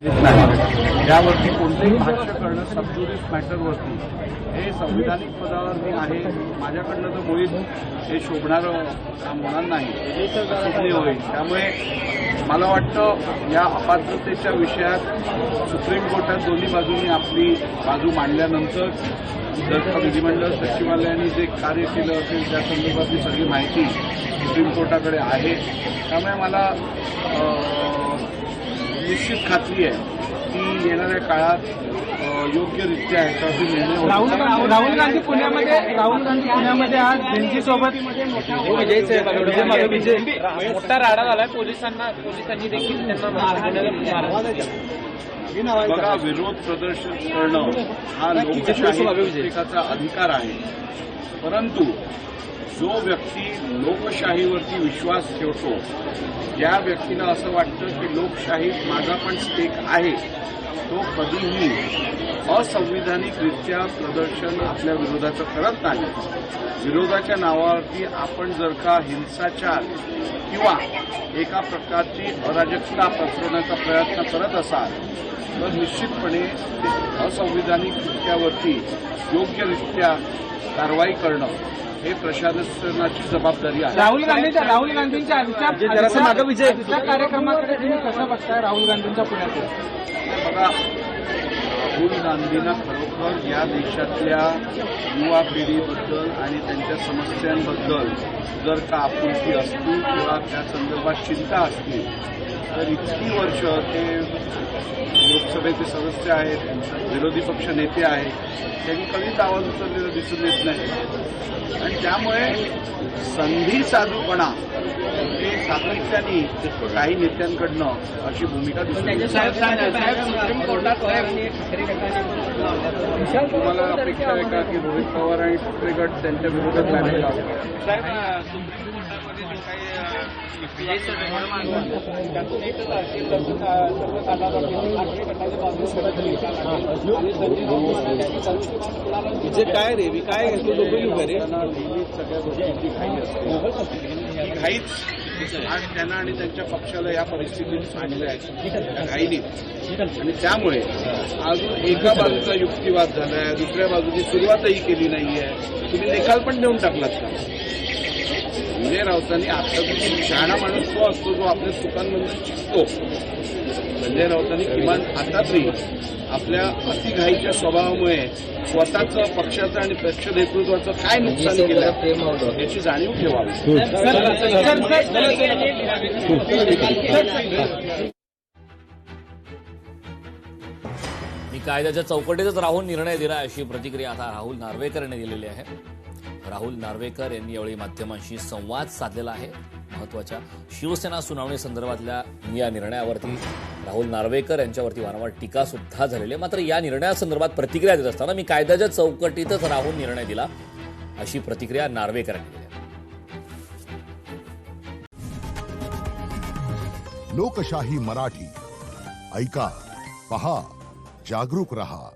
नाही यावरती कोणतेही भाष्य करणं सबज्युडिस मॅटरवरती हे संविधानिक पदावर मी आहे. माझ्याकडनं तर मुळीच हे शोभणारं काम होणार नाही, शोभनीय होईल. त्यामुळे मला वाटतं या अपात्रतेच्या विषयात सुप्रीम कोर्टात दोन्ही बाजूंनी आपली बाजू मांडल्यानंतर जर का विधिमंडळ सचिवालयाने जे कार्य केलं असेल त्या संदर्भातली सगळी माहिती सुप्रीम कोर्टाकडे आहे. त्यामुळे मला निश्चित खात्री आहे की येणाऱ्या काळात योग्यरित्या ह्याच्यावरती निर्णय होईल. राहुल गांधी पुण्यामध्ये आज जेनजीसोबत मोठा राडा झालाय. पोलिसांनी देखील त्यांना बघा, विरोध प्रदर्शन करणं हा लोकशाहीचा अधिकार आहे. परंतु जो व्यक्ती लोकशाहीवरती विश्वास ठेवतो, ज्या व्यक्तीला असं वाटतं की लोकशाहीत माझा पण स्टेक आहे, तो कधीही असंविधानिकरित्या प्रदर्शन आपल्या विरोधाचं करत नाही. विरोधाच्या नावावरती आपण जर का हिंसाचार किंवा एका प्रकारची अराजकता पसरवण्याचा प्रयत्न करत असाल तर निश्चितपणे असंविधानिक कृत्यावरती योग्यरित्या कारवाई करणं हे प्रशासनाची जबाबदारी आहे. राहुल गांधींच्या आजच्या कार्यक्रमाकडे तुम्ही कसं बघताय? राहुल गांधींच्या पुण्यात बघा, राहुल गांधींना खरोखर या देशातल्या युवा पिढीबद्दल आणि त्यांच्या समस्यांबद्दल जर का आपुलकी असतील किंवा त्या संदर्भात चिंता असतील तर इतकी वर्ष ते लोकसभेचे सदस्य आहेत, विरोधी पक्ष नेते आहेत, त्यांनी कधीच आवाज उचललेला दिसून येत नाही. आणि त्यामुळे संधी साधूपणा हे सातत्याने काही नेत्यांकडनं अशी भूमिका दिसून येते. तुम्हाला अपेक्षा आहे का की रोहित पवार आणि ठाकरे गट त्यांच्या विरोधात लढाई लावतात? काय रे काय सगळ्या गोष्टींची घाई असते. घाईच आज त्यांना आणि त्यांच्या पक्षाला या परिस्थितीत आणले आहे, त्या घाईने. आणि त्यामुळे अजून एका बाजूचा युक्तिवाद झालाय, दुसऱ्या बाजूची सुरुवातही केली नाहीये. तुम्ही निकाल पण देऊन टाकलात का? संजय राऊतांनी आता शहाणा माणूस तो असतो जो आपल्या चुकांमधून शिकतो. संजय राऊतांनी किमान आता तरी आपल्या अतिघाईच्या स्वभावामुळे स्वतःचं पक्षाचं आणि पक्ष नेतृत्वाचं काय नुकसान केलं याची जाणीव ठेवावी. मी कायद्याच्या चौकटीतच राहून निर्णय दिला अशी प्रतिक्रिया आता राहुल नार्वेकर यांनी दिलेली आहे. राहुल नार्वेकर यांनी यावेळी माध्यमांशी संवाद साधलेला आहे. महत्वाच्या शिवसेना सुनावणी संदर्भातल्या या निर्णयावरती राहुल नार्वेकर यांच्यावरती वारंवार टीका सुद्धा झालेली आहे. मात्र या निर्णयासंदर्भात प्रतिक्रिया देत असताना मी कायद्याच्या चौकटीतच राहून निर्णय दिला अशी प्रतिक्रिया नार्वेकर यांनी दिली. लोकशाही मराठी ऐका, पहा, जागरूक रहा.